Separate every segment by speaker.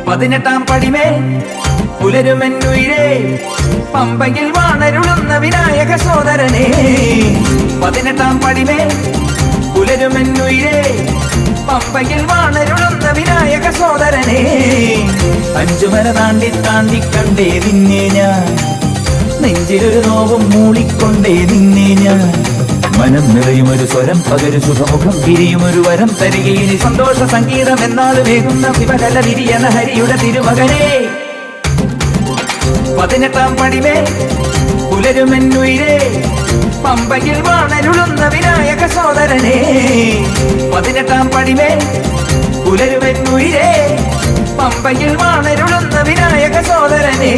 Speaker 1: പതിനെട്ടാം പടിമേൽ പുലരുമെന്നുയിരേ പമ്പയിൽ വാണരുളുന്ന വിനായക സോദരനെ. പതിനെട്ടാം പടിമേൽ പുലരുമെന്നുയിരേ പമ്പയിൽ വാണരുളുന്ന വിനായക സോദരനെ. അഞ്ചുമല താണ്ടി താണ്ടി കണ്ടേ നിന്നെ ഞാൻ, നെഞ്ചിലൊരു നോവും മൂളിക്കൊണ്ടേ നിന്നെ ഞാൻ. മനം നിറയുമൊരു സ്വരം പകരു ശുഭമുഖം വിരിയുമൊരു വരം തരികയിനി സന്തോഷ സംഗീതം എന്നാള് വേകുന്ന ശിവകല വിരിയന ഹരിയുടെ തിരുമകനെ. പതിനെട്ടാം പടിമേൽ പുലരുമെന്നുയിരേ പമ്പയിൽ വാണരുളുന്ന വിനായക സോദരനെ. പതിനെട്ടാം പടിമേൽ പുലരുമെന്നുയിരേ പമ്പയിൽ വാണരുളുന്ന വിനായക സോദരനെ.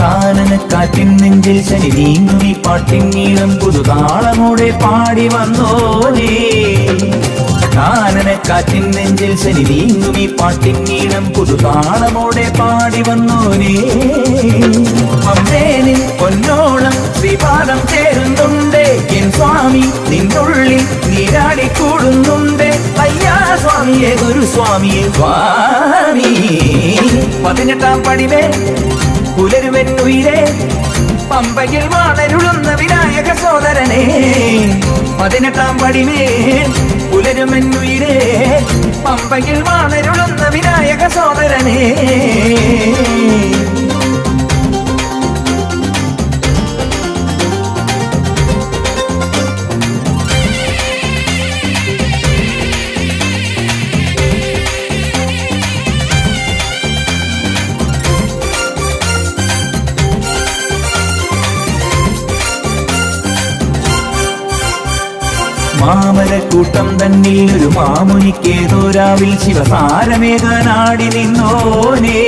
Speaker 1: കാനനക്കാറ്റിൻ നെഞ്ചിൽ ശനി നീങ്ങുമി പാട്ടിൻ നീളം പുതുതാളമോടെ പാടി വന്നോനേ. കാനനക്കാറ്റിൻ നെഞ്ചിൽ ശനി നീങ്ങുമി പാട്ടിൻ നീളം പുതുതാളമോടെ പാടി വന്നോനേ. അമ്മേനിൻ പൊന്നോളം ശ്രീപാദം ചേരുന്നുണ്ട് എൻ സ്വാമി, നിന്നുള്ളിൽ നീരാടിക്കൂടുന്നുണ്ട്. അയ്യാ സ്വാമിയെ ഗുരുസ്വാമിയെ സ്വാമി. പതിനെട്ടാം പടിമേൽ പുലരുമെന്നുയിരേ പമ്പയിൽ വാണരുളുന്ന വിനായക സോദരനെ. പതിനെട്ടാം പടിമേൽ പുലരുമെന്നുയിരേ പമ്പയിൽ വാണരുളുന്ന വിനായക സോദരനെ. മാമരക്കൂട്ടം തന്നിൽ ഒരു മാമുനിക്കേതോരാവിൽ ശിവസാരമേകാനാടി നിന്നോനേ.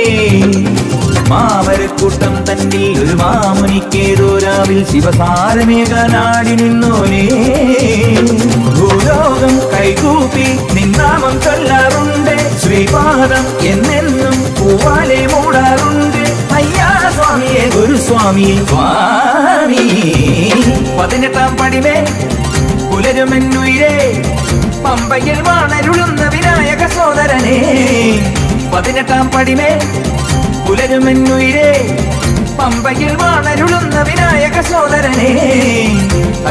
Speaker 1: മാമരക്കൂട്ടം തന്നിൽ ഒരു മാമുനിക്കേതോരാവിൽ ശിവസാരമേകാനാടി നിന്നോനേ. ഭൂലോകം കൈകൂപ്പി നിന്നാമം ചൊല്ലാറുണ്ട്, ശ്രീപാദം എന്നെന്നും പൂവാലെ മൂടാറുണ്ട്. അയ്യാ സ്വാമിയെ ഗുരുസ്വാമിയെ സ്വാമി. പതിനെട്ടാം പടിമേൽ പുലരുമെന്നുയിരേ പമ്പയിൽ വാണരുളുന്ന വിനായക സോദരനെ. പതിനെട്ടാം പടിമേൽ പുലരുമെന്നുയിരേ പമ്പയിൽ വാണരുളുന്ന വിനായക സോദരനെ.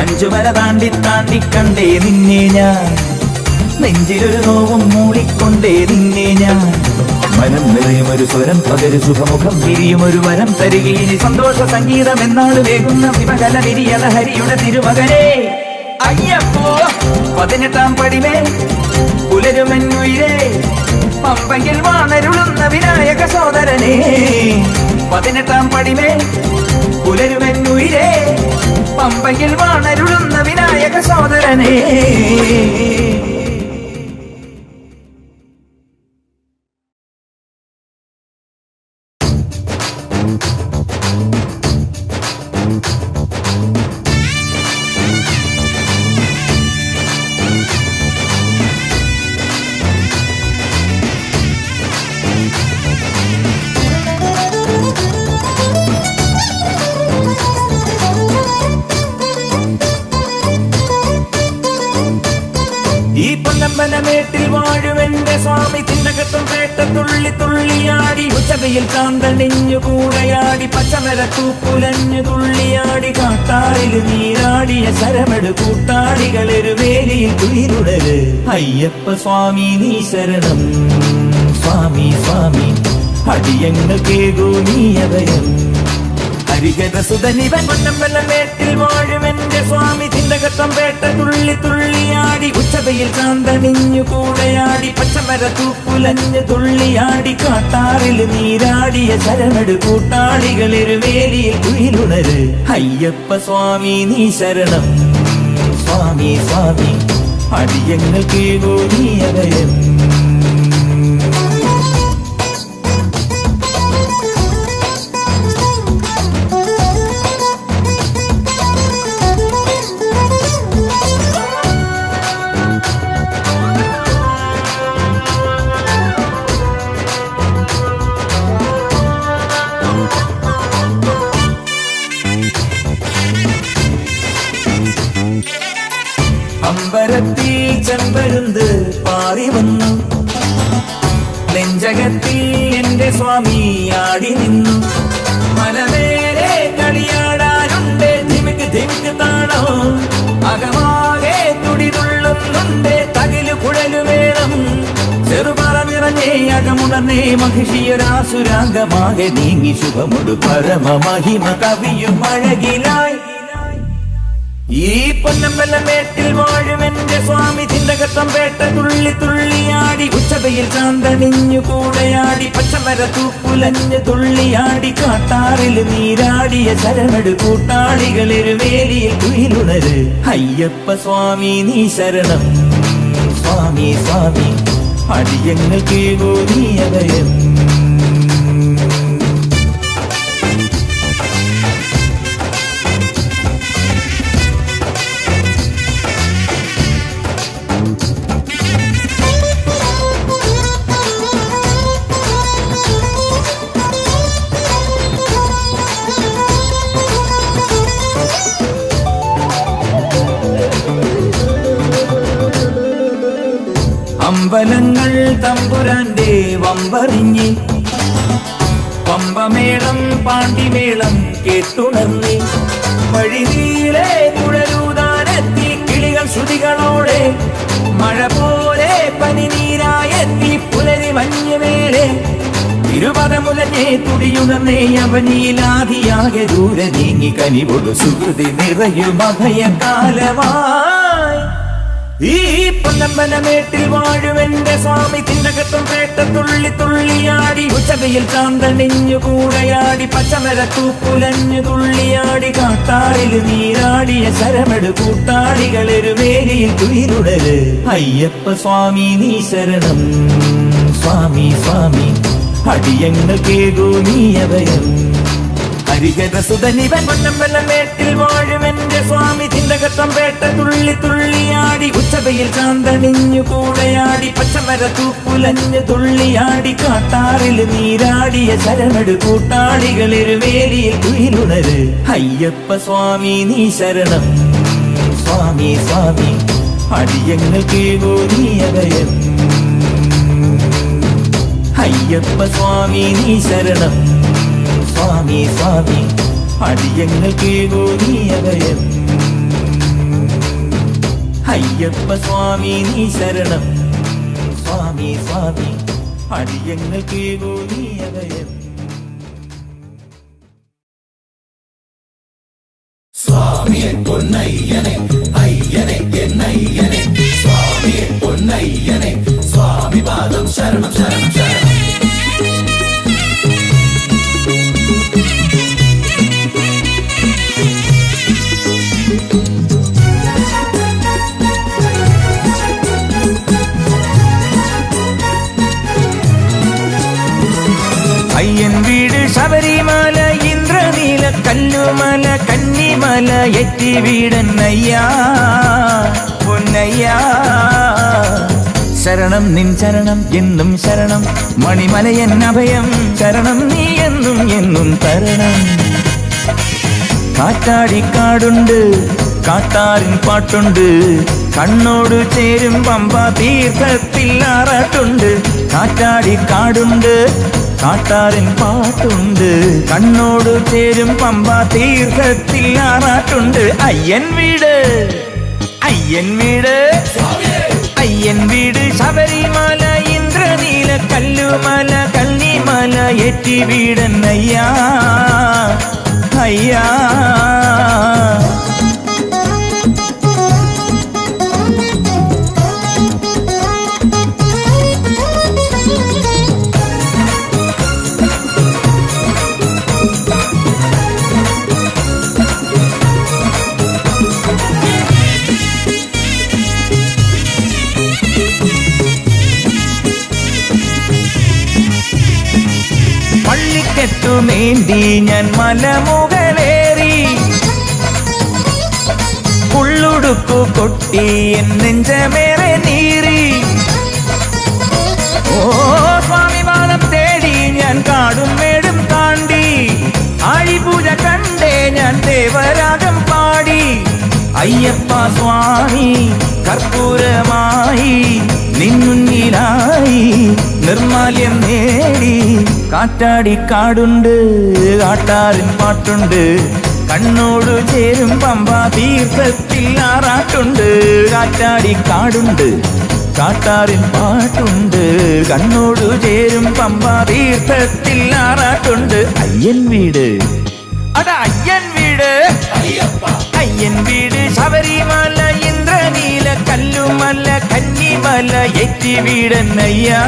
Speaker 1: അഞ്ചുമല താണ്ടി താണ്ടി കണ്ടേ നിന്നെ ഞാൻ, നെഞ്ചിലൊരു നോവും മൂളിക്കൊണ്ടേ നിന്നെ ഞാൻ. മനം നിറയുമൊരു സ്വരം പകരു ശുഭമുഖം വിരിയുമൊരു വരം തരികയിനി സന്തോഷ സംഗീതം എന്നാള് വേകുന്ന ശിവകല വിരിയന ഹരിയുടെ തിരുമകനെ. അയ്യപ്പോ പതിനെട്ടാം പടിമേൽ പുലരുമെന്നുയിരേ പമ്പയിൽ വാണരുളുന്ന വിനായക സോദരനെ. പതിനെട്ടാം പടിമേൽ പുലരുമെന്നുയിരേ പമ്പയിൽ വാണരുളുന്ന വിനായക സോദരനെ. ഈ പൊന്നമ്പലമേട്ടിൽ വാഴുമെന്റെ സ്വാമി തിന്നകത്തും പേട്ട തുള്ളി തുള്ളിയാടി. ഉച്ചകയിൽ കാന്തണിഞ്ഞു കൂടയാടി, പച്ചമര തൂപ്പുലഞ്ഞു തുള്ളിയാടി. കാട്ടാറിൽ നീരാടിയ ശരമെടു കൂട്ടാടികളൊരു വേലിയിൽ കുളിരുടല്. അയ്യപ്പ സ്വാമി നീ ശരണം, സ്വാമി സ്വാമി അടിയങ്ങൾ കേകൂ നീ അഭയം. ഹരിഹരസുതനിവൻ പൊന്നമ്പലമേട്ടിൽ വാഴുമെന്റെ സ്വാമി തിന്നകത്തം പേട്ട തുള്ളി തുള്ളിയാടി. ഉച്ചതയിൽ കാന്തണിഞ്ഞു കൂടയാടി, പച്ചമര തൂക്കുലഞ്ഞ് തുള്ളിയാടി കാട്ടാറിൽ നീരാടിയ ശരമെടു കൂട്ടാളികളിരുവേലിയിൽ കുയിലുണര് അയ്യപ്പ സ്വാമി നീ ശരണം സ്വാമി സ്വാമി അടിയങ്ങൾക്ക് നീ അഭയം അമ്പരത്തിൽ ചെമ്പരുന്ത് പാറി വന്നു നെഞ്ചകത്തിൽ എന്റെ സ്വാമി ആടി നിന്നു മലമേലെ കളിയാടാനുണ്ട് ധിമിക്ക് ധിമിക്ക് താണോ അകമാകെ തുടിതുള്ളുന്നുണ്ട് തകില് കുഴലു വേണം ചെറുപറ നിറഞ്ഞേ അകമുണർന്നേ മഹിഷിയൊരാസുരാംഗമാകെ നീങ്ങി ശുഭമൊടു പരമ മഹിമ കവിയും അഴകിലായി ഈ പൊന്നമ്പലമേട്ടിൽ വാഴും എന്റെ സ്വാമി ചിന്തകത്തം പേട്ട തുള്ളി തുള്ളിയാടി ഉച്ചവയിൽ ചാന്തണിഞ്ഞു കൂടെയാടി പച്ചമര തൂക്കുലഞ്ഞ് തുള്ളിയാടി കാട്ടാറിൽ നീരാടിയ ശരമെടു കൂട്ടാളികളിരുവേലിയിൽ കുയിലുണര് അയ്യപ്പ സ്വാമി നീ ശരണം സ്വാമി സ്വാമി അടിയങ്ങൾക്ക് നീ അഭയം അമ്പലങ്ങൾ തമ്പുരാന്റെ വമ്പറിഞ്ഞി പമ്പമേളം പാണ്ടിമേളം കേട്ടുണർന്നി വഴിനീളെ കുഴലൂതാനെത്തി കിളികൾ ശ്രുതികളോടെ മഴ പോലെ പനിനീരായെത്തി പുലരി മഞ്ഞുമേലെ ഇരുപദമുലഞ്ഞേ തുടിയുണർന്നേ അവനീലാധിയാകെ ദൂരെ നീങ്ങി കനിവൊടു സുഹൃതി നിറയും അഭയകാലമായി ഈ പൊന്നമ്പലമേട്ടിൽ വാഴും എന്റെ സ്വാമി തിണ്ടകത്തും പേട്ട തുള്ളി തുള്ളിയാടി ഉച്ചകയിൽ ചാന്തണിഞ്ഞു കൂടെയാടി പച്ചമര തൂക്കുലഞ്ഞു തുള്ളിയാടി കാട്ടാറിൽ നീരാടിയ ശരമെടു കൂട്ടാളികളിരുവേലിയിൽ കുയിലുടര് അയ്യപ്പ സ്വാമി നീ ശരണം സ്വാമി സ്വാമി അടിയങ്ങൾക്ക് നീ അഭയം ഹരിഹരസുതനിവൻ പൊന്നമ്പലമേട്ടിൽ വാഴും എന്റെ സ്വാമി ചിന്തകത്തം പേട്ട തുള്ളി തുള്ളിയാടി ഉച്ചവയിൽ ചാന്തണിഞ്ഞു കൂടെയാടി പച്ചമര തൂക്കുലഞ്ഞ് തുള്ളിയാടി കാട്ടാറിൽ നീരാടിയ ശരമെടു കൂട്ടാളികളിരുവേലിയിൽ കുയിലുണര് അയ്യപ്പ സ്വാമി നീ ശരണം സ്വാമി സ്വാമി അടിയങ്ങൾക്ക് നീ അഭയം അയ്യപ്പ സ്വാമി നീ ശരണം സ്വാമി സ്വാമി അടിയങ്ങൾക്ക് നീ അഭയം അയ്യപ്പ സ്വാമി നീ ശരണം സ്വാമി സ്വാമി അടിയങ്ങൾക്ക് നീ അഭയം സ്വാമിയെ പൊന്നയ്യനെ അയ്യനെ എന്നയ്യനെ സ്വാമിയെ പൊന്നയ്യനെ സ്വാമി പാദം ശരണം ശരണം ശരണം അയ്യൻ വീട് ശബരിമല ഇന്ദ്രനീല കല്ലുമല കന്നിമല എറ്റി വീടന്നയ്യാ പൊന്നയ്യാ ശരണം നിൻ ശരണം എന്നും ശരണം മണിമലയൻ അഭയം ശരണം നീ എന്നും എന്നും തരണം കാറ്റാടിക്കാടുണ്ട് കാട്ടാറിൻ പാട്ടുണ്ട് കണ്ണോട് ചേരും പമ്പ തീർത്ഥത്തിൽ ആറാട്ടുണ്ട് കാറ്റാടിക്കാടുണ്ട് കാട്ടാറിൻ പാട്ടുണ്ട് കണ്ണോട് ചേരും പമ്പ തീർത്ഥത്തിൽ ആറാട്ടുണ്ട് അയ്യൻ വീട് അയ്യൻ വീട് അയ്യൻ വീട് ശബരിമല ഇന്ദ്രനീല കല്ലുമല കന്നിമല എറ്റി വീടന്നയ്യാ അയ്യാ നീന്തി ഞാൻ മലമുകളേറി ഉള്ളുടുക്കു കൊട്ടി എൻ നെഞ്ചമേറെ നീറി ഓ സ്വാമിപാദം തേടി ഞാൻ കാടും മേടും താണ്ടി ആഴിപൂജ കണ്ടേ ഞാൻ ദേവരാഗം പാടി അയ്യപ്പ സ്വാമി കർപ്പൂരമായി നിന്നുന്നിലായി നിർമാല്യം നേടി കാറ്റാടി കാടുണ്ട് കാട്ടാറിൻ പാട്ടുണ്ട് കണ്ണോട് ചേരും പമ്പാ തീർത്ഥത്തിൽ ആറാട്ടുണ്ട് കാറ്റാടി കാടുണ്ട് കാട്ടാറിൻ പാട്ടുണ്ട് കണ്ണോട് ചേരും പമ്പാ തീർത്ഥത്തിൽ ആറാട്ടുണ്ട് അയ്യൻ വീട് അതാ അയ്യൻ വീട് അയ്യൻ വീട് ശബരിമല ഇന്ദ്രനീല കല്ലുമല കന്നിമല എറ്റി വീടന്നയ്യാ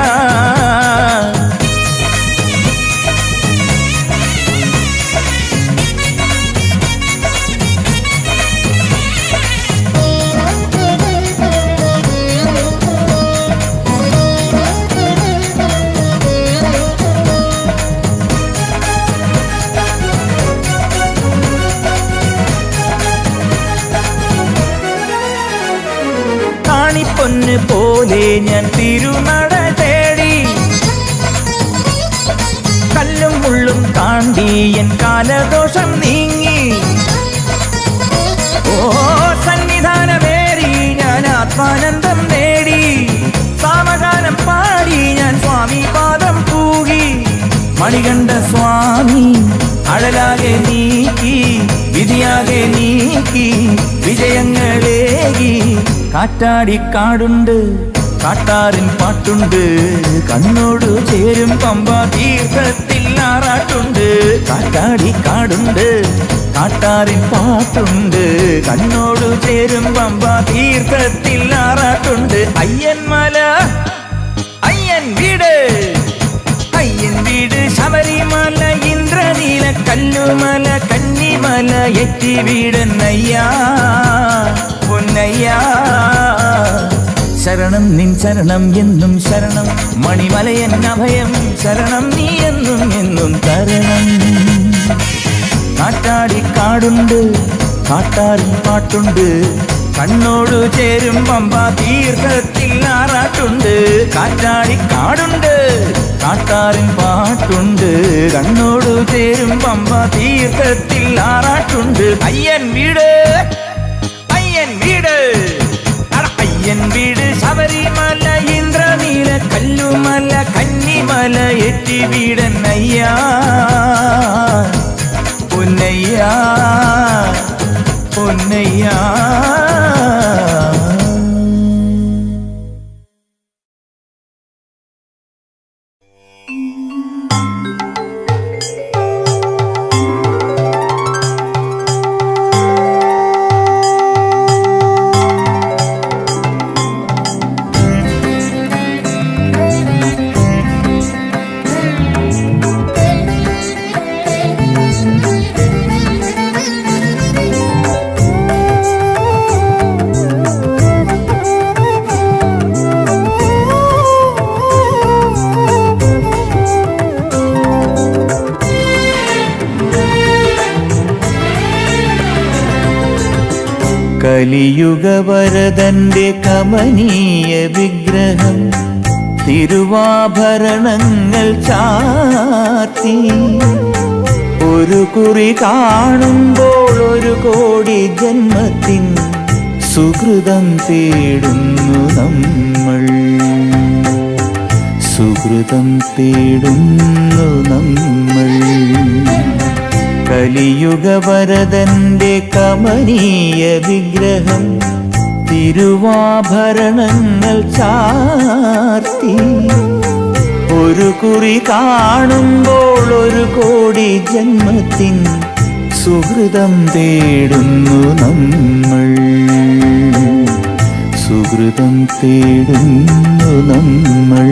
Speaker 1: പൊന്ന് പോലെ ഞാൻ തിരുനട തേടി കല്ലും മുള്ളും താണ്ടി എൻ കാലദോഷം നീങ്ങി ഓ സന്നിധാനമേറി ഞാൻ ആത്മാനന്ദം നേടി സാമഗാനം പാടി ഞാൻ സ്വാമി പാദം പൂകി മണികണ്ഠ സ്വാമി അഴലാകെ നീക്കി വിധിയാകെ നീക്കി വിജയങ്ങളേകി കാറ്റാടി കാടുണ്ട് കാട്ടാറിൻ പാട്ടുണ്ട് കണ്ണോട് ചേരും പമ്പാ തീർത്ഥത്തിൽ ആറാട്ടുണ്ട് കാറ്റാടി കാടുണ്ട് കാട്ടാറിൻ പാട്ടുണ്ട് കണ്ണോട് ചേരും പമ്പാ തീർത്ഥത്തിൽ ആറാട്ടുണ്ട് അയ്യൻമല അയ്യൻ വീട് അയ്യൻ വീട് ശബരിമല ഇന്ദ്രനീല കല്ലുമല കന്നിമല എറ്റി വീടന്നയ്യാ പൊന്നയ്യാ ശരണം നിൻ ശരണം എന്നും ശരണം മണിമലയൻ അഭയം ശരണം നീ എന്നും എന്നും തരണം കാറ്റാടി കാടുണ്ട് കാട്ടാറിൻ പാട്ടുണ്ട് കണ്ണോട് ചേരും പമ്പാ തീർത്ഥത്തിൽ ആറാട്ടുണ്ട് കാറ്റാടി കാടുണ്ട് കാട്ടാറിൻ പാട്ടുണ്ട് കണ്ണോട് ചേരും പമ്പാ തീർത്ഥത്തിൽ ആറാട്ടുണ്ട് അയ്യൻ വീട് അയ്യൻ വീട് അയ്യൻ വീട് ശബരിമല ഇന്ദ്രനീല കല്ലുമല കന്നിമല എറ്റി വീടന്നയ്യാ പൊന്നയ്യാ പൊന്നയ്യാ കലിയുഗവരദന്റെ കമനീയ വിഗ്രഹം തിരുവാഭരണങ്ങൾ ചാർത്തി ഒരു കുറി കാണുമ്പോൾ ഒരു കോടി ജന്മത്തിൻ സുകൃതം തേടുന്നു നമ്മൾ സുകൃതം തേടുന്നു നമ്മൾ കലിയുഗവരദന്റെ കമനീയ വിഗ്രഹം തിരുവാഭരണങ്ങൾ ചാർത്തി ഒരു കുറി കാണുമ്പോൾ ഒരു കോടി ജന്മത്തിൻ സുഹൃതം തേടുന്നു നമ്മൾ സുഹൃതം തേടുന്നു നമ്മൾ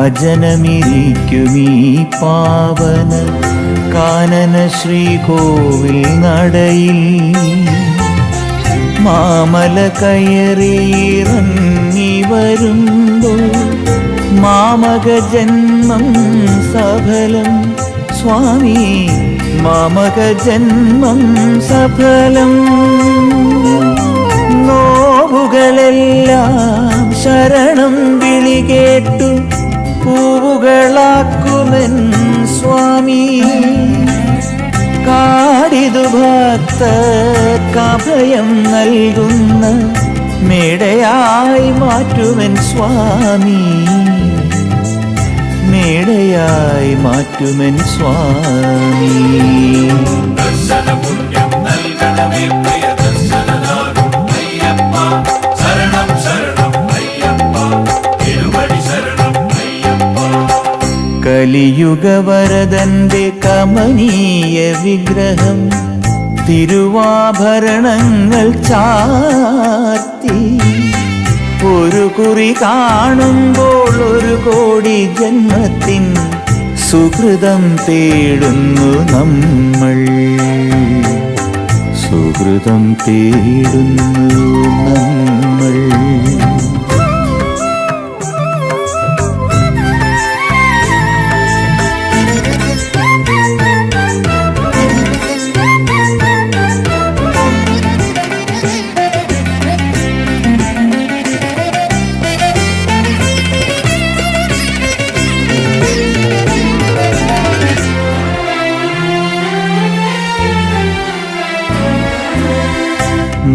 Speaker 1: ഭജനമിരിക്കുമീ പാവന കാനന ശ്രീകോവിൽ നടയിൽ മാമല കയറിയിറങ്ങി വരുമ്പോൾ മാമക ജന്മം സഫലം സ്വാമി മാമക ജന്മം സഫലം നോവുകളെല്ലാം ശരണം വിളി കേട്ടു പൂവുകളാക്കുമെൻ സ്വാമി കാടിതു ഭക്തർക്കഭയം നൽകുന്ന മേടയായി മാറ്റുമെൻ സ്വാമി മേടയായി മാറ്റുമെൻ സ്വാമി
Speaker 2: ദർശനപുണ്യം നൽകണമേ പ്രിയ ദർശനനാകും അയ്യപ്പ ശരണം ശരണം അയ്യപ്പ തിരുവടി ശരണം അയ്യപ്പ
Speaker 1: കലിയുഗവരദന്റെ കമനീയ വിഗ്രഹം തിരുവാഭരണങ്ങൾ ചാർത്തി ഒരു കുറി കാണുമ്പോൾ ഒരു കോടി ജന്മത്തിൻ സുഹൃതം തേടുന്നു നമ്മൾ സുഹൃതം തേടുന്നു നമ്മൾ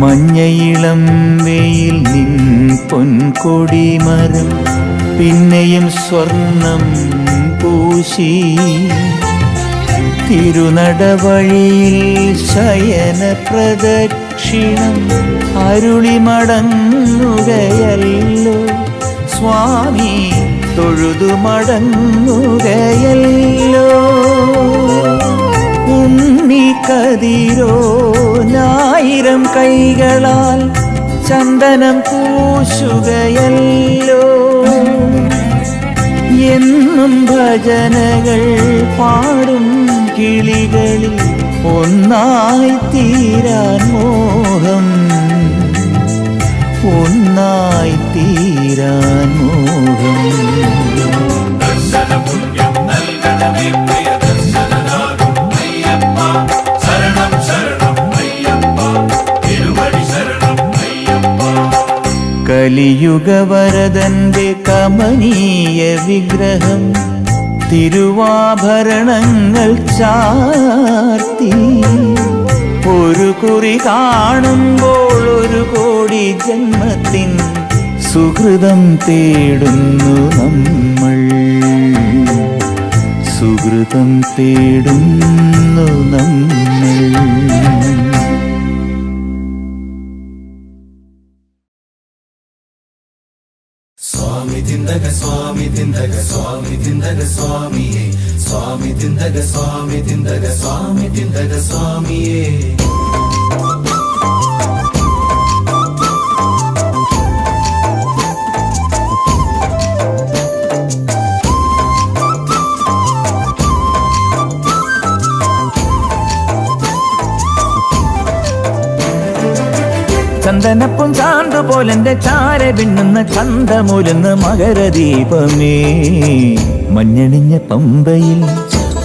Speaker 1: മഞ്ഞയിളം വെയിൽ നിൻ പൊൻകൊടിമരം പിന്നെയും സ്വർണം പൂശി തിരുനടവഴിയിൽ ശയന പ്രദക്ഷിണം അരുളി മടങ്ങുകയല്ലോ സ്വാമി തൊഴുതു മടങ്ങുകയല്ലോ ഉണ്ണി കതിരോ ആയിരം കൈകളാൽ ചന്ദനം പൂശുകയല്ലോ എന്നും ഭജനകൾ പാടും കിളികളിൽ ഒന്നായി തീരാൻ മോഹം ഒന്നായി തീരാൻ മോഹം
Speaker 2: ദർശനപുണ്യം നൽകണമേ പ്രിയ ദർശനനാകും അയ്യപ്പ ശരണം ശരണം അയ്യപ്പ തിരുവടി ശരണം അയ്യപ്പ
Speaker 1: കലിയുഗവരദന്റെ കമനീയ വിഗ്രഹം തിരുവാഭരണങ്ങൾ ചാർത്തി ഒരു കുറി കാണുമ്പോൾ ഒരു കോടി ജന്മത്തിൻ സുഹൃതം തേടുന്നു നമ്മൾ സുഹൃതം തേടുന്നു നമ്മൾ
Speaker 2: സ്വാമി തിന്തക സ്വാമി തിന്തക സ്വാമി തിന്തക സ്വാമിയേ സ്വാമി തിന്തക സ്വാമി തിന്തക സ്വാമി തിന്തക സ്വാമിയേ
Speaker 1: ചന്ദനപ്പും ചാന്ത് പോലെന്റെ ചാര പിന്നുന്ന ചന്തമുരുന്ന് മകരദീപമേ മഞ്ഞണിഞ്ഞ പമ്പയിൽ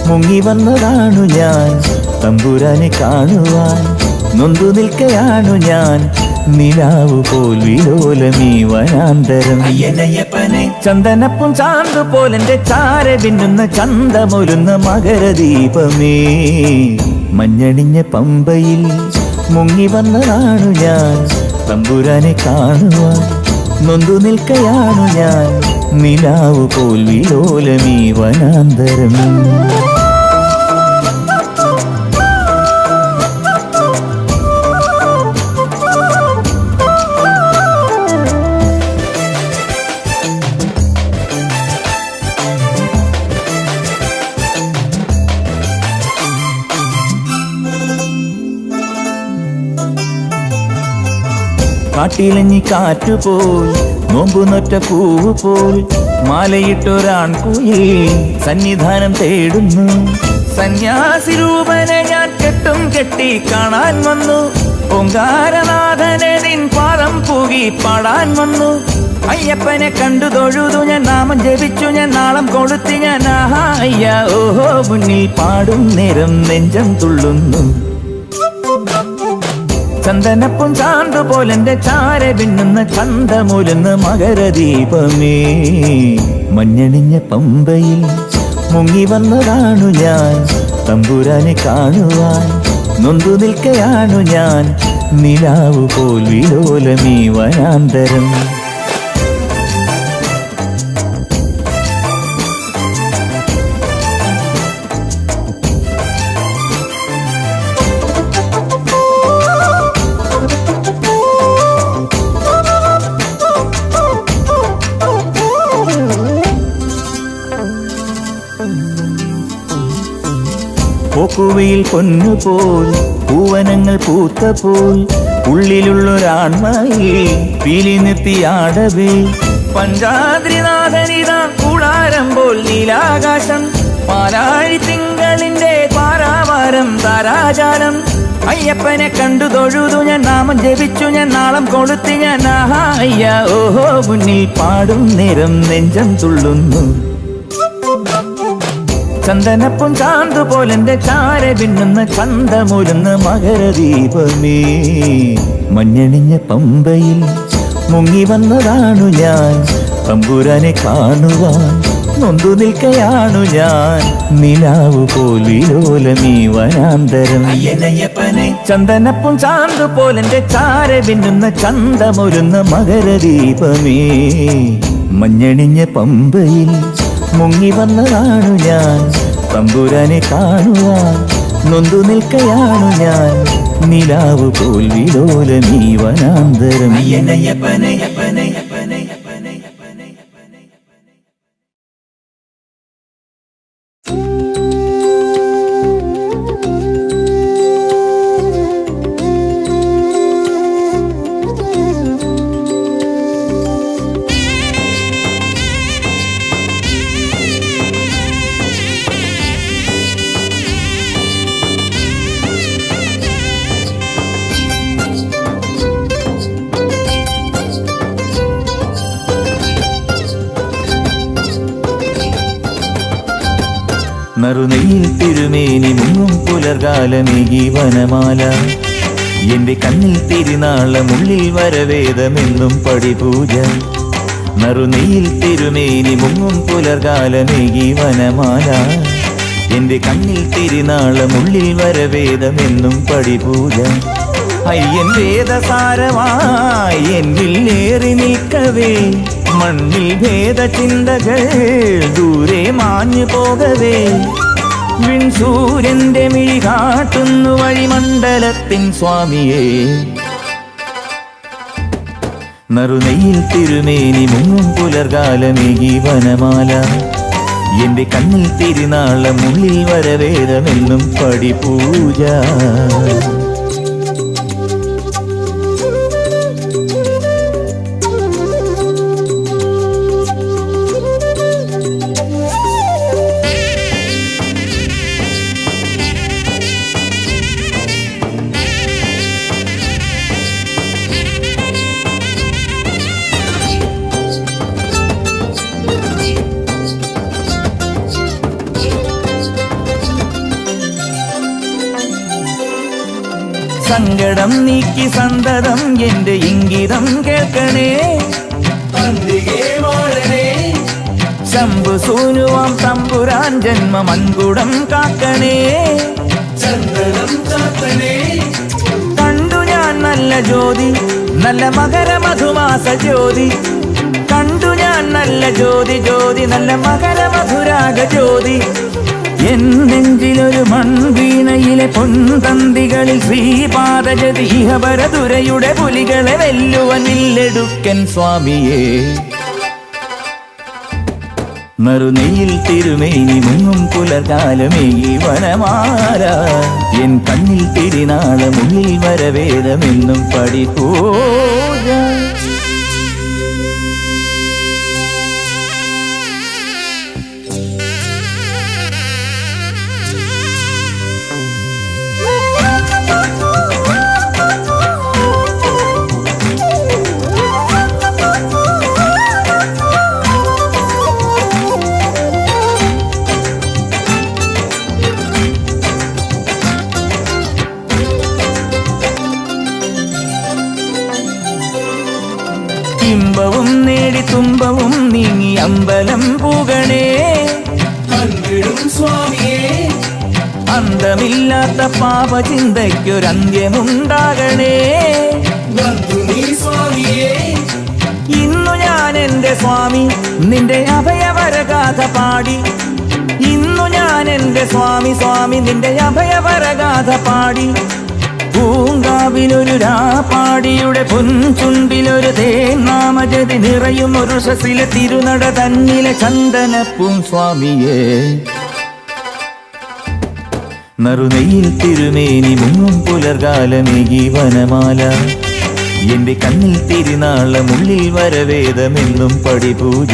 Speaker 1: മുങ്ങി വന്നതാണു ഞാൻ തമ്പുരാനെ കാണുവാൻ നൊന്തു നിൽക്കയാണു ഞാൻ നിലാവു പോൽ വിലോലമീ വനാന്തരം
Speaker 2: അയ്യനയ്യപ്പനെ
Speaker 1: ചന്ദനപ്പും ചാന്ത് പോലെന്റെ ചാര പിന്നുന്ന ചന്തമുരുന്ന് മകരദീപമേ മഞ്ഞണിഞ്ഞ പമ്പയിൽ മുങ്ങി വന്നതാണു ഞാൻ തമ്പുരാനെ കാണുവാൻ നൊന്തു നിൽക്കയാണു ഞാൻ നിലാവു പോൽ വിലോലമീ വനാന്തരം കാട്ടിലഞ്ഞി കാറ്റുപോൽ നോമ്പു നൊറ്റ പൂവ് പോൽ മാലയിട്ടൊരാൺകുയിൽ സന്നിധാനം തേടുന്നു. സന്യാസി രൂപനെ ഞാൻ കെട്ടും കെട്ടി കാണാൻ വന്നു. ഓങ്കാരനാഥനെ നിൻ പാദം പൂകി പാടാൻ വന്നു. അയ്യപ്പനെ കണ്ടു തൊഴുതു ഞാൻ, നാമം ജപിച്ചു ഞാൻ, നാളം കൊളുത്തി ഞാൻ. ആഹാ അയ്യ ഓഹോ, മുന്നിൽ പാടും നേരം നെഞ്ചം തുള്ളുന്നു. ചന്ദനപ്പും ചാന്തു പോലെന്റെ ചാര പിന്നുന്ന ചന്തമൂലെന്ന് മകരദീപമേ. മഞ്ഞണിഞ്ഞ പമ്പയിൽ മുങ്ങി വന്നതാണു ഞാൻ, തമ്പുരാനെ കാണുവാൻ നൊന്തു നിൽക്കയാണു ഞാൻ. നിലാവു പോൽ വിലോലമീ വനാന്തരം. പോക്കുവയിൽ പൊന്നുപോൽ പൂവനങ്ങൾ പൂത്തപോൽ ഉള്ളിലുള്ളൊരാൺമയിൽ പീലി നിർത്തിയാടവേ. പഞ്ചാദ്രിനാഥനിതാ കൂടാരം പോൽ നീലാകാശം, പാലാഴി തിങ്കളിന്റെ പാരാവാരം താരാജാലം. അയ്യപ്പനെ കണ്ടു തൊഴുതു ഞാൻ, നാമം ജപിച്ചു ഞാൻ, നാളം കൊളുത്തി ഞാൻ. ആഹാ അയ്യ ഓഹോ, മുന്നിൽ പാടും നേരം നെഞ്ചം തുള്ളുന്നു. ചന്ദനപ്പും ചാന്തു പോലെന്റെ ചാര പിന്നുന്ന ചന്തമൂലുന്ന മകരദീപമേ. മഞ്ഞണിഞ്ഞ പമ്പയിൽ മുങ്ങി വന്നതാണു ഞാൻ, തമ്പുരാനെ കാണുവാൻ നൊന്തു നിൽക്കയാണു ഞാൻ. നിലാവു പോൽ വിലോലമീ വനാന്തരം. ചന്ദനപ്പും ചാന്തു പോലെന്റെ ചാര പിന്നുന്ന ചന്തമൂലുന്ന മകരദീപമേ. മഞ്ഞണിഞ്ഞ പമ്പയിൽ മുങ്ങി വന്നതാണു ഞാൻ, തമ്പുരാനെ കാണുവാൻ നൊന്തു നിൽക്കയാണു ഞാൻ. നിലാവു പോൽ വിലോലമീ വനാന്തരം. നറുനെയിൽ തിരുമേനി മുങ്ങും പുലർകാലമേകി വനമാല. എന്റെ കണ്ണിൽ തിരുനാളമുള്ളിൽ വരവേദമെന്നും പടിപൂജ. നറുനെയിൽ തിരുമേനി മുങ്ങും പുലർകാലമേകി വനമാല. എന്റെ കണ്ണിൽ തിരുനാളമുള്ളിൽ വരവേദമെന്നും പടിപൂജ. അയ്യൻ വേദസാരമായി എന്നിൽ ഏറി നിൽക്കവേ, മണ്ണിൽ ഭേദചിന്തകൾ ദൂരെ മാഞ്ഞു പോകവേ. വിൺസൂര്യന്റെ മിഴി കാട്ടുന്നു വഴിമണ്ഡലത്തിൻ സ്വാമിയെ. നറുനെയിൽ തിരുമേനി മുങ്ങും പുലർകാലമേകി വനമാല. എന്റെ കണ്ണിൽ തിരുനാളമുള്ളിൽ വരവേദമെന്നും പടിപൂജ. സങ്കടം നീക്കി സന്തതം എന്റെ ഇംഗിതം കേൾക്കണേ. ശംഭു സൂനുവാം തമ്പുരാൻ ജന്മ മൺകുടം കാക്കണേ. കണ്ടു ഞാൻ നല്ല ജ്യോതി, നല്ല മകര മധുമാസ ജ്യോതി. കണ്ടു ഞാൻ നല്ല ജ്യോതി, ജ്യോതി നല്ല മകര മധുരാഗ ജ്യോതി. എൻ നെഞ്ചിലൊരു മൺവീണയിലെ പൊൻതന്തികളിൽ ശ്രീപാദജതി ഇഹപരതുരയുടെ പുലികളെ വെല്ലുവൻ വില്ലെടുക്കൻ സ്വാമിയേ. നറുനെയിൽ തിരുമേനി മുങ്ങും പുലർകാലമേകി വനമാല. എൻ കണ്ണിൽ തിരുനാളമുള്ളിൽ വരവേദമെന്നും പടിപൂജ. തുമ്പവും നീങ്ങി അമ്പലം പൂകണേ.
Speaker 2: അൻപിടും സ്വാമിയേ,
Speaker 1: അന്തമില്ലാത്ത പാപചിന്തയ്ക്കൊരന്ത്യമുണ്ടാകണേ.
Speaker 2: ബന്ധു നീ സ്വാമിയേ,
Speaker 1: ഇന്നു ഞാൻ എൻ്റെ സ്വാമി നിന്റെ അഭയവരഗാഥ പാടി. ഇന്നു ഞാൻ എൻ്റെ സ്വാമി സ്വാമി നിന്റെ അഭയവരഗാഥ പാടി. പൂങ്കാവിലൊരു രാപ്പാടിയുടെ പൊൻചുണ്ടിലൊരു തേനാമജതി നിറയും ഒരു ശസിലെ തിരുനട തന്നിലെ ചന്ദനപ്പൂം സ്വാമിയേ. നറുനെയിൽ തിരുമേനി മുങ്ങും പുലർകാലമേകി വനമാല. എന്റെ കണ്ണിൽ തിരുനാളമുള്ളിൽ വരവേദമെന്നും പടിപൂജ.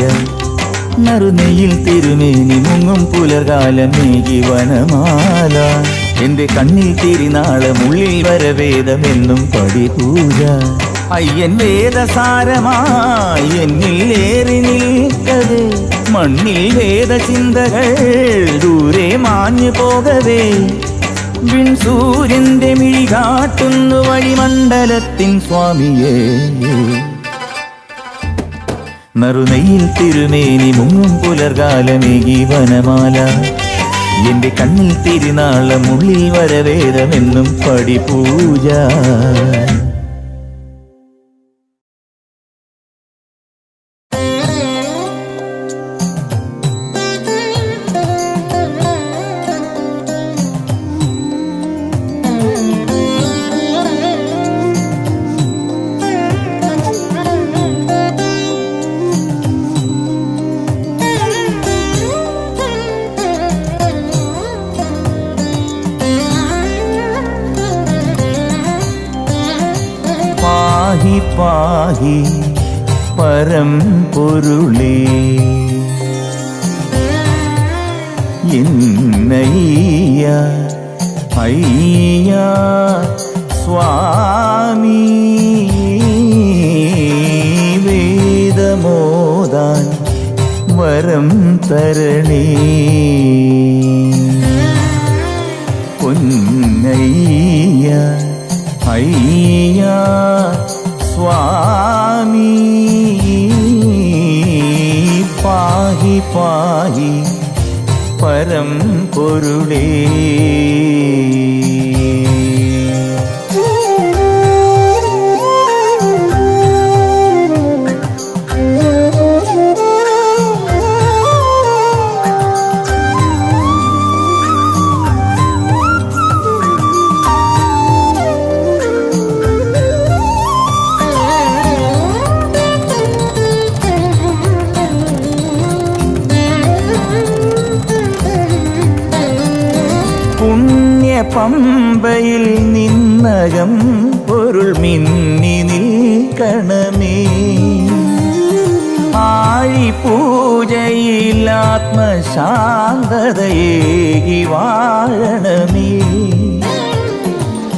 Speaker 1: നറുനെയിൽ തിരുമേനി മുങ്ങും പുലർകാലമേകി വനമാല. എന്റെ കണ്ണിൽ തിരുനാളമുള്ളിൽ വരവേദമെന്നും പടിപൂജ. അയ്യൻ വേദസാരമായി എന്നിൽ ഏറി നിൽക്കവേ. മണ്ണിൽ വേദചിന്തകൾ ദൂരെ മാഞ്ഞു പോകവേ. വിൺസൂര്യന്റെ മിഴി കാട്ടുന്നു വഴിമണ്ഡലത്തിൻ സ്വാമിയേ. നറുനെയിൽ തിരുമേനി മുങ്ങും പുലർകാലമേകി വനമാല. എന്റെ കണ്ണിൽ തിരുനാളമുള്ളിൽ വരവേദമെന്നും പടിപൂജ. പാഹി പാഹി പരംപൊരുളേ, എന്നയ്യ അയ്യ സ്വാമി. വേദമോദാൻ വരം തരണേ. പൊന്നയ്യ അയ്യ സ്വാമി. പാഹി പാഹി പരംപൊരുളേ. പമ്പയിൽ നിന്നകം പൊരുൾ മിന്നി നിൽക്കണമേ. ആഴിപൂജയിൽ ആത്മശാന്തതയേകി വാഴണമേ.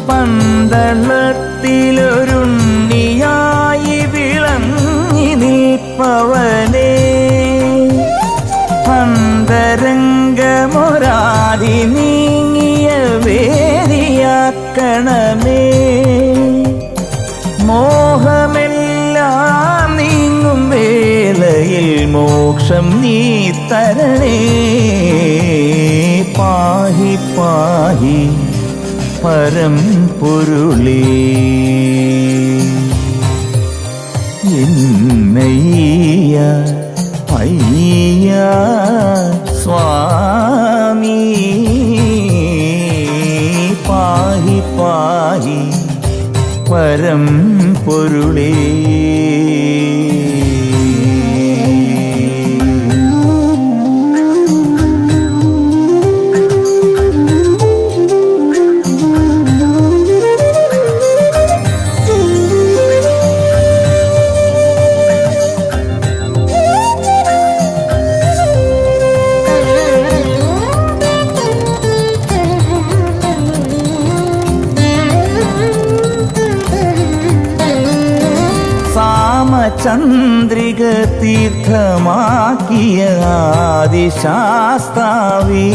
Speaker 1: പന്തളത്തിലൊരുണ്ണിയായി വിളങ്ങി നിൽപ്പവനേ. അന്തരംഗമൊരാതി നീങ്ങിയ വേദിയാക്കണമേ. മോഹമെല്ലാം നീങ്ങും വേളയിൽ മോക്ഷം നീ തരണേ. പാഹി പാഹി പരംപൊരുളേ. എന്നയ്യ അയ്യ സ്വാമി. പാഹി പാഹി പരംപൊരുളേ. ചന്ദ്രിക തീർത്ഥമാക്കിയ ആദിശാസ്താവേ.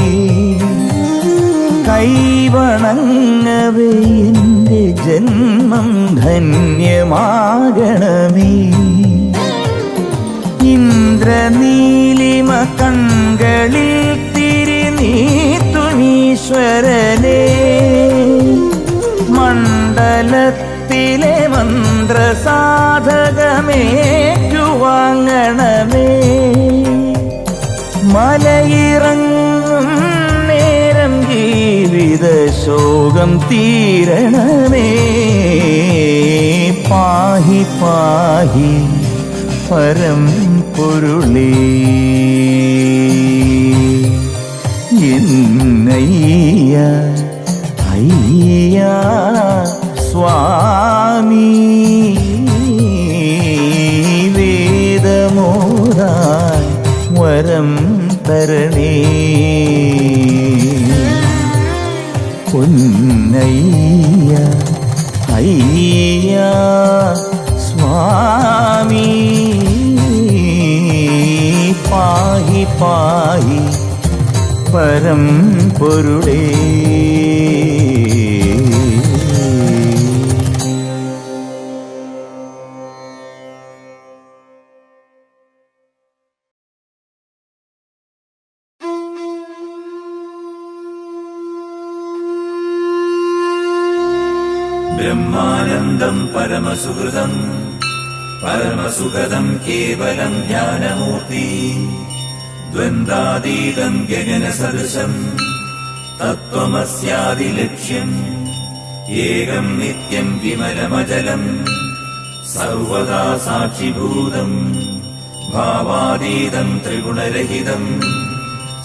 Speaker 1: കൈവണങ്ങവേ എൻ്റെ ജന്മം ധന്യമാകണമേ. ഇന്ദ്രനീലിമ കൺകളിൽ തിരിനീത്തുമീശ്വരനെ മണ്ഡലത്തിലെ മന്ത്രസാധകമേറ്റുവാങ്ങണമേ മലയിറങ്ങും നേരം ജീവിത ശോകം തീരണമേ പാഹി പാഹി പരം പൊരുളേ എന്നയ്യ അയ്യ സ്വാമി വേദമോദാൻ വരം തരണേ പൊന്നയ്യ അയ്യ സ്വാമി പാഹി പാഹി പരം പൊരുളേ
Speaker 2: ബ്രഹ്മാനന്ദം പരമസുഹൃദം പരമസുഖദം കേവലം ജ്ഞാനമൂർത്തി ദ്വന്ദ്വാതീതം ഗഗനസദൃശം തത്വമസ്യാദിലക്ഷ്യം ഏകം നിത്യം വിമലമജലം സർവദാ സാക്ഷിഭൂതം ഭാവാതീതം ത്രിഗുണരഹിതം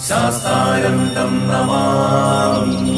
Speaker 2: ശാസ്താരം തം നമാമി.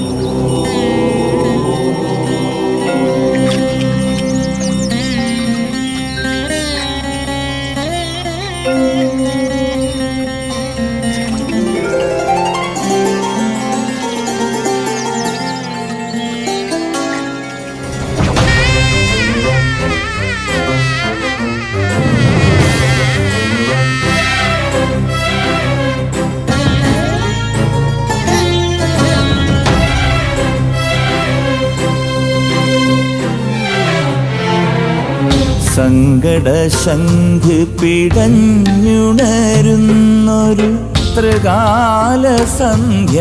Speaker 1: സങ്കടശംഖ് പിടഞ്ഞുണരുന്നൊരു ത്രികാല സന്ധ്യായാമം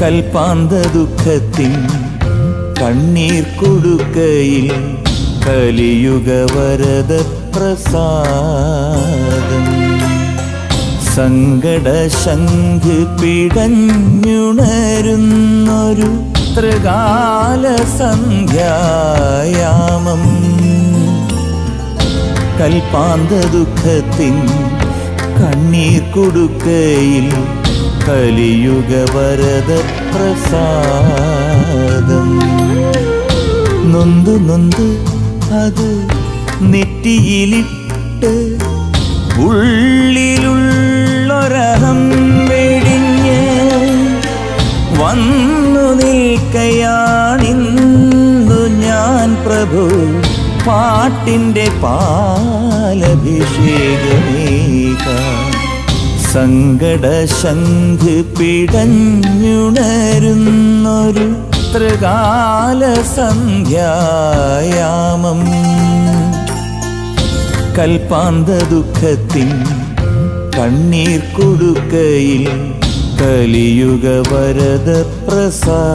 Speaker 1: കൽപ്പാന്ത ദുഃഖത്തിൻ കണ്ണീർ കൊടുക്കയിൽ കലിയുഗ വരദ പ്രസാദം സങ്കടശംഖ് പിടഞ്ഞുണരുന്നൊരു ത്രികാല സന്ധ്യായാമം കൽപ്പാന്ത ദുഃഖത്തിൻ കണ്ണീർ കൊടുക്കയിൽ കലിയുഗ വരദ പ്രസാദം നൊന്തു നൊന്ത് അത് നെറ്റിയിലിട്ട് ഉള്ളിലുള്ളൊരഹം വെടിഞ്ഞ് വന്നു നിൽക്കയാണിന്നു ഞാൻ പ്രഭു പാട്ടിൻ്റെ പാലഭിഷേകമേക സങ്കടശംഖ് പിടഞ്ഞുണരുന്നൊരു ത്രികാല സന്ധ്യായാമം കൽപ്പാന്ത ദുഃഖത്തിൻ കണ്ണീർ കൊടുക്കയിൽ കലിയുഗ വരദ പ്രസാദം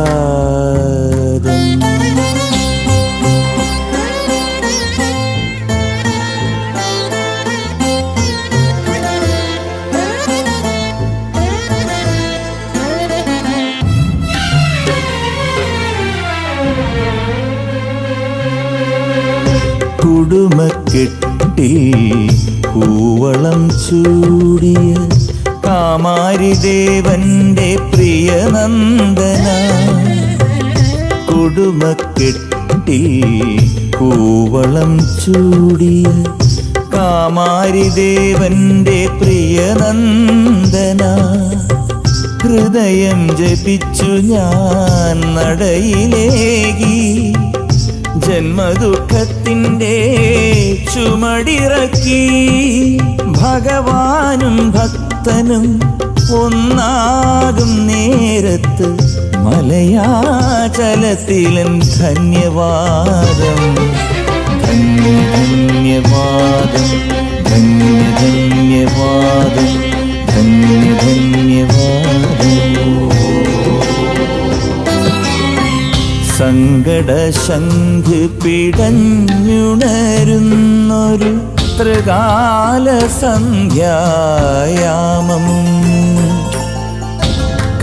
Speaker 1: കുടുമക്കെട്ടിൽ കൂവളം ചൂടിയ കാമാരിദേവന്റെ പ്രിയനന്ദന കുടുമക്കെട്ടിൽ കൂവളം ചൂടിയ കാമാരിദേവന്റെ പ്രിയനന്ദന ഹൃദയം ജപിച്ചു ഞാൻ നടയിലേകി ജന്മദുഃഖത്തിൻ്റെ ചുമടിറക്കി ഭഗവാനും ഭക്തനും ഒന്നാകും നേരത്ത് മലയാചലത്തിലും ധന്യവാദം ധന്യവാദം ധന്യവാദം ധന്യവാദം. സങ്കടശംഖ് പിടഞ്ഞുണരുന്നൊരു ത്രികാല സന്ധ്യായാമം.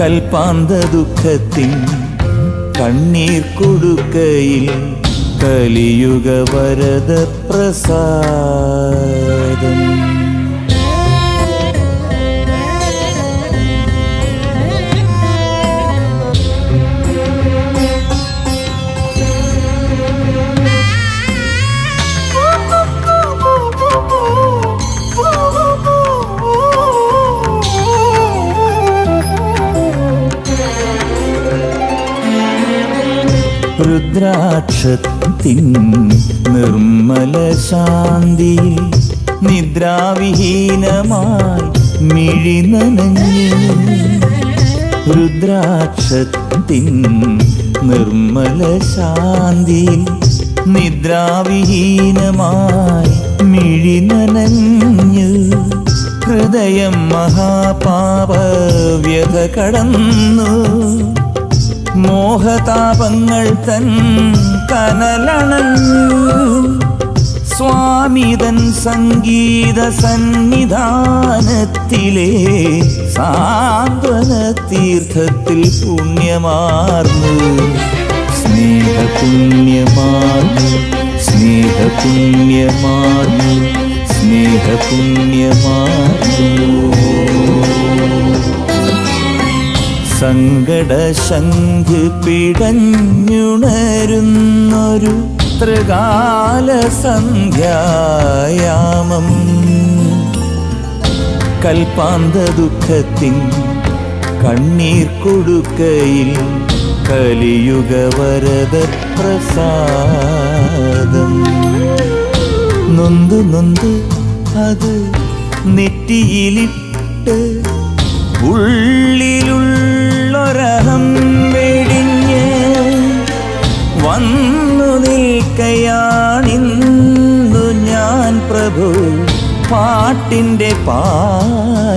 Speaker 1: കൽപ്പാന്ത ദുഃഖത്തിൻ കണ്ണീർ കൊടുക്കയിൽ കലിയുഗ വരദ പ്രസാദം. രുദ്രാക്ഷത്തിൻ നിർമ്മല ശാന്തിയിൽ നിദ്രാവിഹീനമായി മിഴി നനഞ്ഞു. രുദ്രാക്ഷത്തിൻ നിർമ്മല ശാന്തിയിൽ നിദ്രാവിഹീനമായി മിഴി നനഞ്ഞു. ഹൃദയം മഹാപാപവ്യത കടന്നു. മോഹതാപങ്ങൾ തൻ കനലണഞ്ഞു. സ്വാമിതൻ സംഗീത സന്നിധാനത്തിലെ സാന്ത്വന തീർത്ഥത്തിൽ പുണ്യമാർന്നു. സ്നേഹപുണ്യമാർന്നു സ്നേഹപുണ്യമാർന്നു സ്നേഹപുണ്യമാർന്നു. സങ്കടശംഖ് പിടഞ്ഞുണരുന്നൊരു ത്രികാല സന്ധ്യായാമം. കൽപ്പാന്ത ദുഃഖത്തിൻ കണ്ണീർ കൊടുക്കയിൽ കലിയുഗ വരദ പ്രസാദം. നൊന്ത് നൊന്ത് അത് നെറ്റിയിലിട്ട് ഉള്ളിലുള്ളൊരഹം വെടിഞ്ഞ് വന്നു നിൽക്കയാണിന്നു ഞാൻ പ്രഭു. പാട്ടിൻ്റെ പാലഭിഷേകമേക.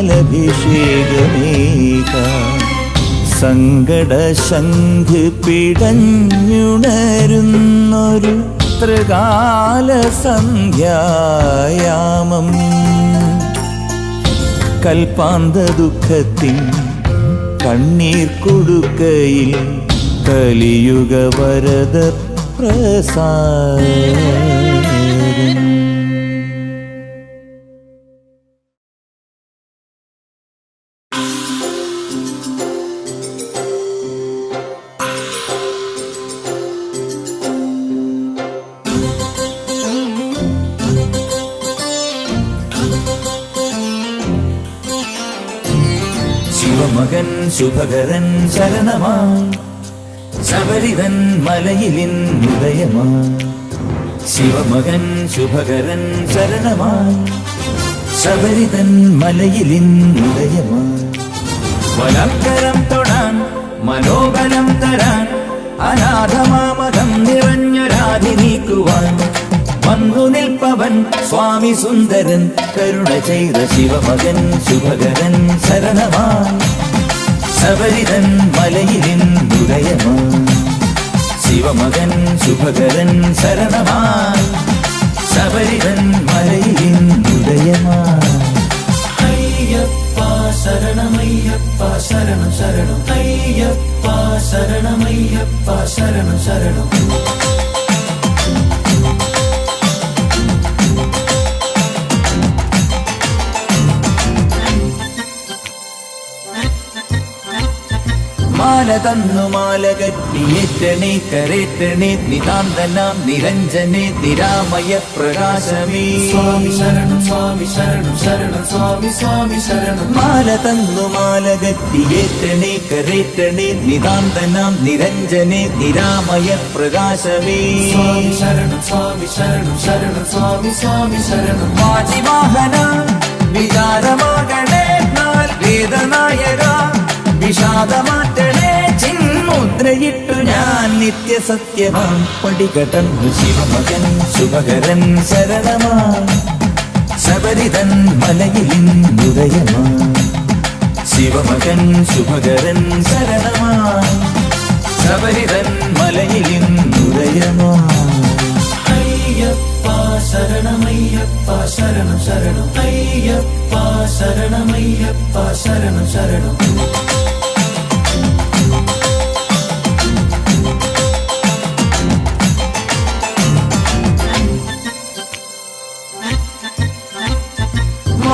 Speaker 1: സങ്കടശംഖ് പിടഞ്ഞുണരുന്നൊരു ത്രികാല സന്ധ്യായാമം. കൽപ്പാന്ത ദുഃഖത്തിൻ കണ്ണീർ കൊടുക്കയിൽ കലിയുഗ വരദ പ്രസാദം. ശിവമകൻ ശുഭകരൻ ശരണമായി ശബരിതൻ മലയിലിൻ ഉദയമായി. ശിവമകൻ ശുഭകരൻ ശരണമായി ശബരിതൻ മലയിലിൻ ഉദയമായി. വലക്കരം തൊടാൻ മനോബലം തരാൻ അനാഥമാമകം നിറഞ്ഞൊരാധി നീക്കുവാൻ വന്നു നിൽപ്പവൻ സ്വാമി സുന്ദരൻ. കരുണ ചെയ്ത ശിവമകൻ ശുഭകരൻ ശരണമായി ശബരിതൻ മലയിലിൻ ഉദയമായി. ശിവമകൻ ശുഭകരൻ ശരണമായി ശബരിതൻ മലയിലിൻ ഉദയമായി.
Speaker 2: അയ്യപ്പ ശരണമയ്യപ്പ ശരണം ശരണം. അയ്യപ്പ ശരണമയ്യപ്പ ശരണം ശരണം.
Speaker 1: മാല തന്നു മാല കെട്ടിയേറ്റണേ കരേറ്റണേ നിതാന്തനാം നിരഞ്ജനേ നിരാമയ പ്രകാശമേ.
Speaker 2: സ്വാമി ശരണം സ്വാമി ശരണം ശരണം സ്വാമി സ്വാമി ശരണം.
Speaker 1: മാല തന്നു മാല കെട്ടിയേറ്റണേ കരേറ്റണേ നിതാന്തനാം നിരഞ്ജനേ നിരാമയ പ്രകാശമേ.
Speaker 2: സ്വാമി ശരണം സ്വാമി ശരണം ശരണം സ്വാമി സ്വാമി ശരണം.
Speaker 1: വാജിവാഹന വിചാരമാകണേ നാൾ വേദനായക. വിഷാദമാറ്റണേ ചിന്മുദ്ര മുദ്രയിട്ടു ഞാൻ നിത്യസത്യമാം പടികടന്നു ശിവമകൻ ശുഭകരൻ ശരണമായി ശബരിതൻ മലയിലിന്നുദയമായി ശിവമകൻ ശുഭകരൻ ശരണമായി ശബരിതൻ മലയിലിന്നുദയമായി
Speaker 2: അയ്യപ്പ ശരണമയ്യപ്പ ശരണം ശരണം അയ്യപ്പ ശരണമയ്യപ്പ ശരണം ശരണം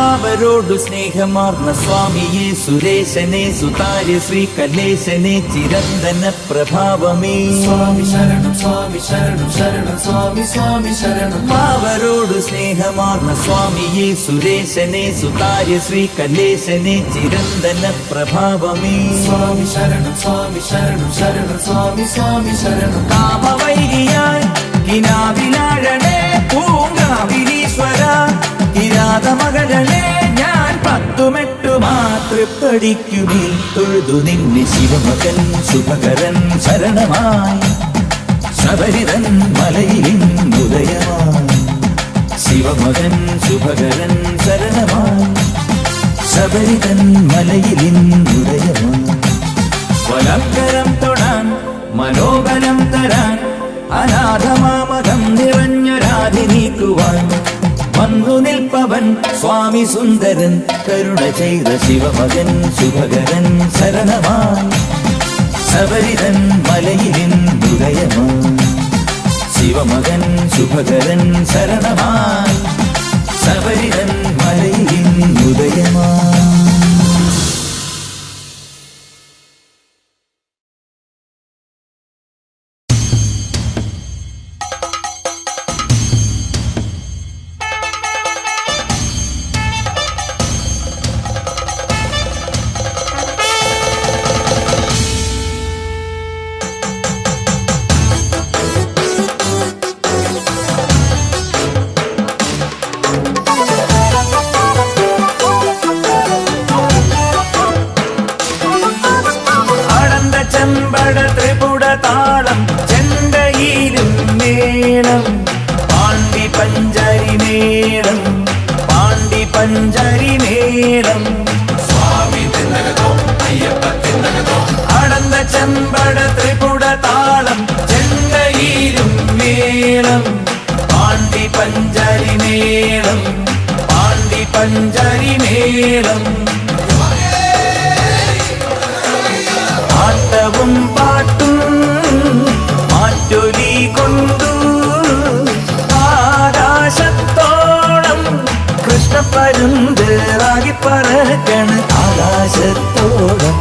Speaker 1: അവരോടു സ്നേഹമാർന്ന സ്വാമിയെ സുരേശനെ സുതാര്യ ശ്രീ കലേശനെ ചിരന്തന പ്രഭാവമേ
Speaker 2: സ്വാമി ശരണം സ്വാമി ശരണം ശരണം സ്വാമി സ്വാമി ശരണം
Speaker 1: അവരോടു സ്നേഹമാർന്ന സ്വാമിയെ സുരേശനെ സുതാര്യ ശ്രീ കലേശനെ ചിരന്തന പ്രഭാവമേ
Speaker 2: സ്വാമി ശരണം സ്വാമി ശരണം ശരണം സ്വാമി സ്വാമി ശരണം
Speaker 1: കാമവൈരിയായി കിനാവിലാഴണേ പൂങ്കാവിലീശ്വര കിരാതമകരണേ ഞാൻ പത്തുമെട്ടു മാത്രപ്പടിക്കുമേ തൊഴുതു നിന്നെ ശിവമകൻ ശുഭകരൻ ശരണമായി ശബരിതൻ മലയിലിന്നുദയമായി ശിവമകൻ ശുഭകരൻ ശരണമായി ശബരിതൻ മലയിലിന്നുദയമായി വലക്കരം തൊടാൻ മനോബലം തരാൻ അനാഥമാമകം നിറഞ്ഞൊരാധി നീക്കുവാൻ വന്നു നിൽപ്പവൻ സ്വാമി സുന്ദരൻ കരുണ ചെയ്ത ശിവമകൻ ശുഭകരൻ ശരണമായി ശബരിതൻ മലയിലിന്നുദയമായി ശിവമകൻ ശുഭകരൻ ശരണമായി ശബരിതൻ മലയിലിന്നുദയമായി ചെമ്പട ത്രിപുട താളം ചെണ്ടയിലും മേളം പാണ്ടി പഞ്ചരി മേളം പാണ്ടി പഞ്ചരി മേളം
Speaker 2: സ്വാമി തിന്നകതോ അയ്യപ്പ തിന്നകതോ
Speaker 1: അടന്ത ചെമ്പട ത്രിപുട താളം ചെണ്ടയിലും മേളം പാണ്ടി പഞ്ചരി മേളം പാണ്ടി പഞ്ചരി മേളം ആട്ടവും പാട്ടും മാറ്റൊലി കൊണ്ടു ആകാശത്തോളം കൃഷ്ണപ്പരുന്തിറാകി പറക്കണ് ആകാശത്തോളം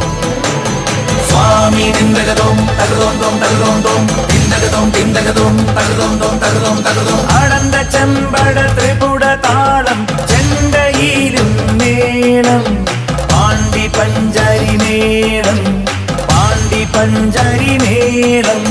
Speaker 2: സ്വാമി തിന്നകതോം തകതോം തോം തകതോം തോം തിന്നകതോം തിന്നകതോം തകതോം തോം തകതോം തകതോം
Speaker 1: അടന്ത ചെമ്പട ത്രിപുട താളം ചെണ്ടയിലും മേളം പാണ്ടി പഞ്ചരി മേളം പാണ്ടി പഞ്ചരി മേളം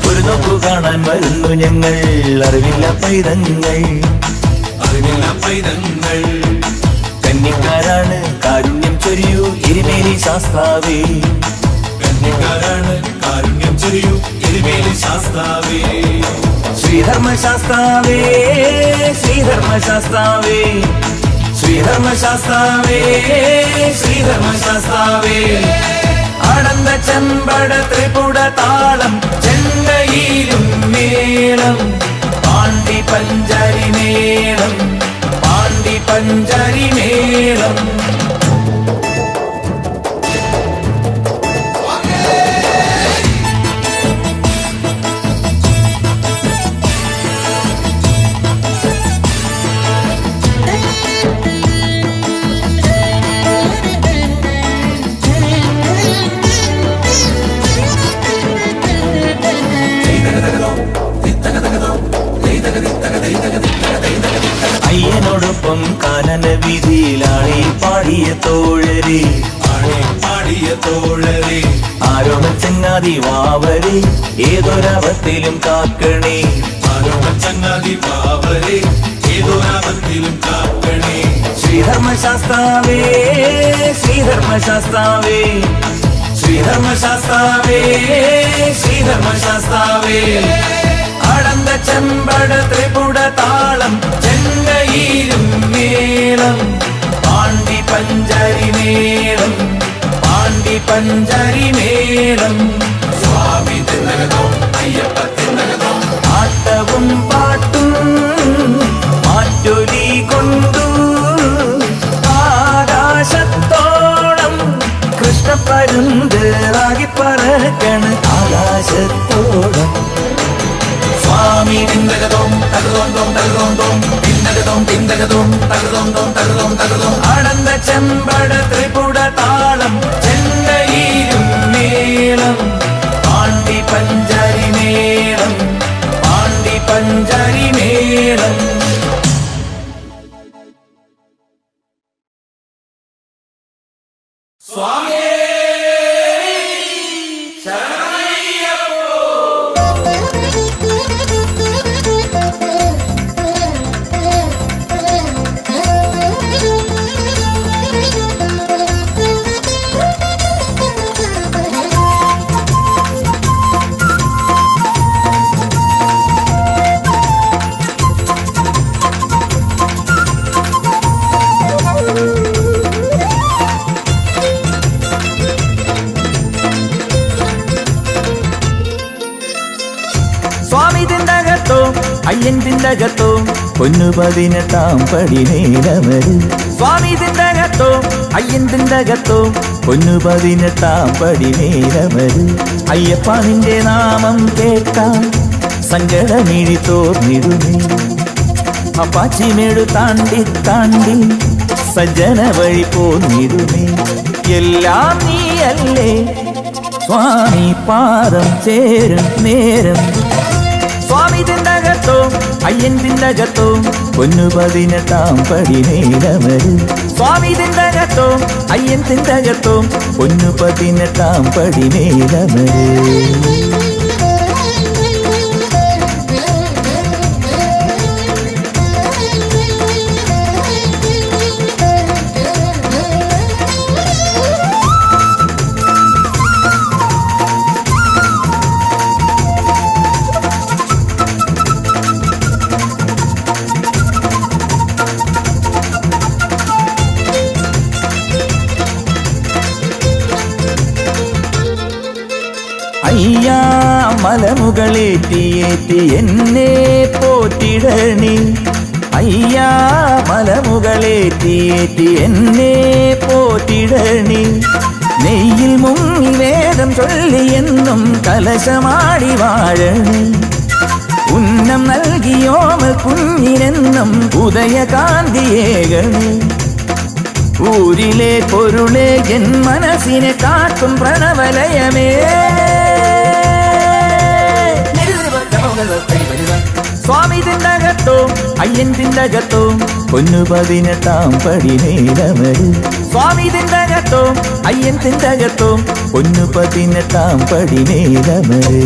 Speaker 1: ഒരു നോക്കു കാണാൻ വരുന്നു ഞങ്ങൾ അറിവില്ല പൈതങ്ങൾ
Speaker 2: അറിവില്ല പൈതങ്ങൾ
Speaker 1: കന്നിക്കാരാണ് കാരുണ്യം ചൊരിയൂ എരിമേലി ശാസ്താവേ
Speaker 2: കന്യക്കാരാണ് കാരുണ്യം ചൊരിയൂ എരിമേലി ശാസ്താവേ
Speaker 1: ശ്രീധർമ്മശാസ്താവേ ശ്രീധർമ്മശാസ്താവേ ശ്രീധർമ്മശാസ്താവേ ശ്രീധർമ്മശാസ്താവേ അടന്ത ചെമ്പട ത്രിപുട താളം ചെണ്ടയിലും മേളം പാണ്ടി പഞ്ചരി മേളം പാണ്ടി പഞ്ചരി മേളം അയ്യനോടൊപ്പം കാനന വീതിയിലാണി പാടിയ തോഴരെ, ആരോമ ചങ്ങാതി വാവരെ, ഏതൊരവത്തിലും കാക്കണേ, ശ്രീധർമ്മശാസ്താവേ, ശ്രീധർമ്മശാസ്താവേ, ശ്രീധർമ്മശാസ്താവേ, ശ്രീധർമ്മശാസ്താവേ. അടന്ത ചെമ്പട ത്രിപുട താളം ചെങ്കയിലും മേളം, പാണ്ടി പഞ്ചരി മേളം, പാണ്ടി പഞ്ചരി മേളം.
Speaker 2: സ്വാമി തിന്നകതോ അയ്യപ്പ തിന്നകതോ,
Speaker 1: ആട്ടവും പാട്ടും മാറ്റൊലി കൊണ്ടു ആകാശത്തോളം കൃഷ്ണപ്പരുന്താകി പറക്കണ് ആകാശത്തോളം.
Speaker 2: സ്വാമി തിന്നകതോം തകതോം തകതോം തിന്നകതോം തിന്നകതോം തകതോം തകതോം.
Speaker 1: അടന്ത ചെമ്പട ത്രിപുട താളം ചെണ്ടയിലും മേളം, പാണ്ടി പഞ്ചരി മേളം, പാണ്ടി പഞ്ചരി മേളം. സ്വാമി തിന്തകത്തോ അയ്യൻ തിന്തകത്തോ പൊന്നു 18 പടി നേരമര്. സ്വാമി തിന്തകത്തോ അയ്യൻ തിന്തകത്തോ പൊന്നു 18 പടി നേരമര്. അയ്യപ്പ നിന്റെ നാമം കേട്ടാൽ സങ്കടമിഴി തോർന്നിടുമേ. അപ്പാച്ചിമേടു താണ്ടി താണ്ടി സജ്ജന വഴി പോന്നിടുമേ. എല്ലാം നീയല്ലേ സ്വാമി, പാദം ചേരും നേരം. സ്വാമി തിന്തകത്തോ അയ്യൻ തിന്തകത്തോ പൊന്നു 18 പടി നേരമര്. സ്വാമി തിന്തകത്തോ അയ്യൻ തിന്തകത്തോ പൊന്നു 18 പടി നേരമര്. അയ്യാ മലമുകളേറ്റിയേറ്റി എന്നെ പോറ്റിടണി. അയ്യാ മലമുകളേറ്റിയേറ്റി എന്നെ പോറ്റിടണി. നെയ്യിൽ മുങ്ങി വേദം ചൊല്ലി എന്നും കലശമാടി വാഴണി. ഉന്നം നൽകിയോമ കുഞ്ഞിനെന്നും ഉദയകാന്തിയേകണി. ഊരിലെ പൊരുളെ എൻ മനസ്സിനെ കാട്ടും പ്രണവലയമേ. സ്വാമി തിന്തകത്തോ അയ്യൻ തിന്തകത്തോ പൊന്നു 18 പടി നേരമര്. സ്വാമി തിന്തകത്തോ അയ്യൻ തിന്തകത്തോ പൊന്നു 18 പടി നേരമര്.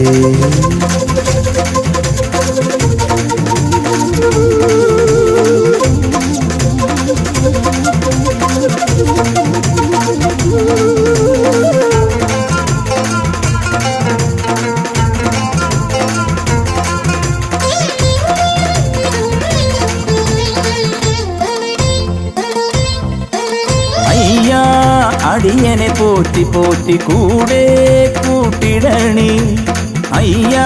Speaker 1: അയ്യാ അടിയനെ പോറ്റി പോറ്റി കൂടെ കൂട്ടിടണി. അയ്യാ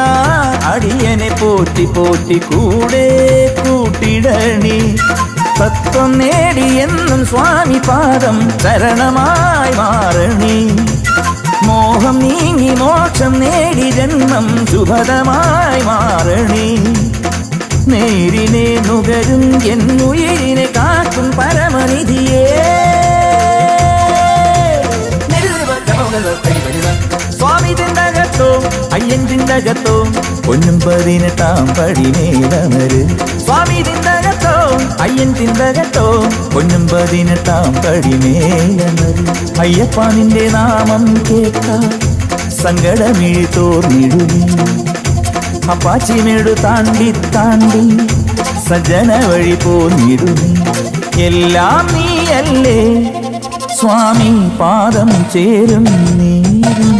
Speaker 1: അടിയനെ പോറ്റി പോറ്റി കൂടെ കൂട്ടിടണി. തത്വം നേടിയെന്നും സ്വാമി പാദം ശരണമായി മാറണി. മോഹം നീങ്ങി മോക്ഷം നേടി ജന്മം ശുഭദമായി മാറണി. നേരിനെ നുകരും എന്നുയിരിനെ കാക്കും പരമനിധിയേ. സ്വാമി തിന്തകത്തോ അയ്യൻ തിന്തകത്തോ പൊന്നും 18 പടി നേരമര്. സ്വാമി തിന്തകത്തോ അയ്യൻ തിന്തകത്തോ പൊന്നും 18 പടിമേലമറി അയ്യപ്പ നിന്റെ നാമം കേൾക്കാം സങ്കടമിഴി തോർന്നിടുമേ അപ്പാച്ചിമേടു താണ്ടി താണ്ടി സജ്ജന വഴി പോന്നിടുമേ എല്ലാം നീയല്ലേ സ്വാമി പാദം ചേരും നീരും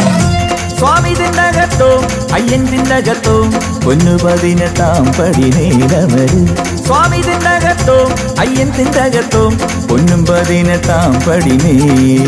Speaker 1: സ്വാമി തിണ്ടകത്തോ അയ്യൻ തിണ്ടകത്തോ പൊന്നു 18 പടിമേലമറി സ്വാമി തിണ്ടകത്തോ അയ്യൻ തിണ്ടകത്തോ പൊന്നും 18 പടിമേലമറി